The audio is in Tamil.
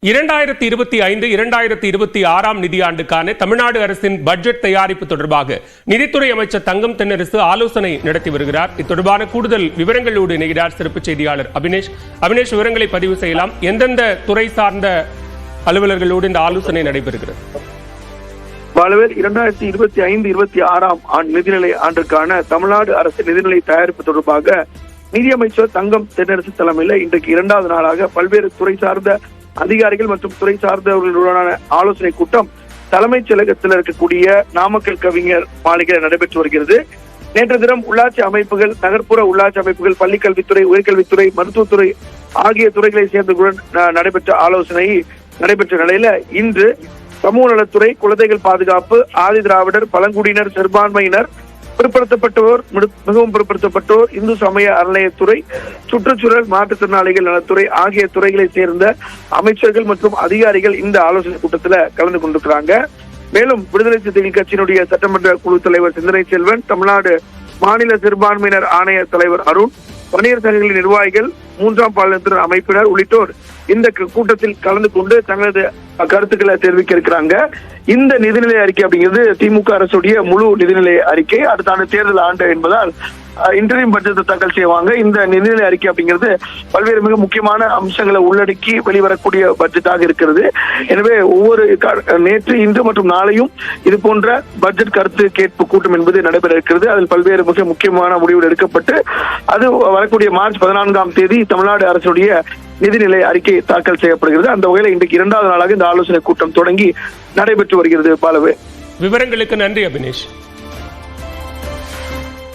2025-2026 நிதியாண்டுக்கான தமிழ்நாடு அரசின் பட்ஜெட் தயாரிப்பு தொடர்பாக நிதித்துறை அமைச்சர் தங்கம் தென்னரசு ஆலோசனை நடத்தி வருகிறார். இத்தொடர்பான கூடுதல் விவரங்களோடு இணைகிறார் சிறப்பு செய்தியாளர் அபினேஷ். விவரங்களை பதிவு செய்யலாம். எந்தெந்த துறை சார்ந்த அலுவலர்களோடு இந்த ஆலோசனை நடைபெறுகிறது? 2025-26 நிதிநிலை ஆண்டுக்கான தமிழ்நாடு அரசு நிதிநிலை தயாரிப்பு தொடர்பாக நிதியமைச்சர் தங்கம் தென்னரசு தலைமையில் இன்றைக்கு 2வது நாளாக பல்வேறு துறை சார்ந்த அதிகாரிகள் மற்றும் துறை சார்ந்தவர்களுடனான ஆலோசனை கூட்டம் தலைமைச் செயலகத்தில் இருக்கக்கூடிய நாமக்கல் கவிஞர் மாளிகையில் நடைபெற்று வருகிறது. நேற்று தினம் உள்ளாட்சி அமைப்புகள், நகர்ப்புற உள்ளாட்சி அமைப்புகள், பள்ளிக்கல்வித்துறை, உயர்கல்வித்துறை, மருத்துவத்துறை ஆகிய துறைகளை சேர்ந்தவர்களுடன் நடைபெற்ற ஆலோசனை நடைபெற்ற நிலையில இன்று சமூக நலத்துறை, குழந்தைகள் பாதுகாப்பு, ஆதி திராவிடர், பழங்குடியினர், சிறுபான்மையினர், பிற்படுத்தப்பட்டோர், மிகவும் பிற்படுத்தப்பட்டோர், இந்து சமய அறநிலையத்துறை, சுற்றுச்சூழல், மாற்றுத்திறனாளிகள் நலத்துறை ஆகிய துறைகளை சேர்ந்த அமைச்சர்கள் மற்றும் அதிகாரிகள் இந்த ஆலோசனை கூட்டத்தில் கலந்து கொண்டிருக்கிறாங்க. மேலும் விடுதலை சிறுத்தைகள் கட்சியினுடைய சட்டமன்ற குழு தலைவர் சிந்தனை செல்வன், தமிழ்நாடு மாநில சிறுபான்மையினர் ஆணைய தலைவர் அருண், வன்னியர் சங்கங்களின் நிர்வாகிகள், 3ஆம் பாலினத்தினர் அமைப்பினர் உள்ளிட்டோர் இந்த கூட்டத்தில் கலந்து கொண்டு தங்களது கருத்துக்களை தெரிவிக்க இருக்கிறாங்க. இந்த நிதிநிலை அறிக்கை அப்படிங்கிறது திமுக அரசுடைய முழு நிதிநிலை அறிக்கை. அடுத்த ஆண்டு தேர்தல் ஆண்டு என்பதால் இன்டரிம் பட்ஜெட்டை தாக்கல் செய்வாங்க. இந்த நிதிநிலை அறிக்கை அப்படிங்கிறது பல்வேறு மிக முக்கியமான அம்சங்களை உள்ளடக்கி வெளிவரக்கூடிய பட்ஜெட்டாக இருக்கிறது. எனவே நேற்று, இன்று மற்றும் நாளையும் இது போன்ற பட்ஜெட் கருத்து கேட்பு கூட்டம் என்பது நடைபெற இருக்கிறது. அதில் பல்வேறு மிக முக்கியமான முடிவுகள் எடுக்கப்பட்டு அது வரக்கூடிய மார்ச் 14ஆம் தேதி தமிழ்நாடு அரசுடைய நிதிநிலை அறிக்கை தாக்கல் செய்யப்படுகிறது. அந்த வகையில் இன்றைக்கு 2வது நாளாக இந்த ஆலோசனை கூட்டம் தொடங்கி நடைபெற்று வருகிறது. பாலவே, விவரங்களுக்கு நன்றி அபினேஷ்.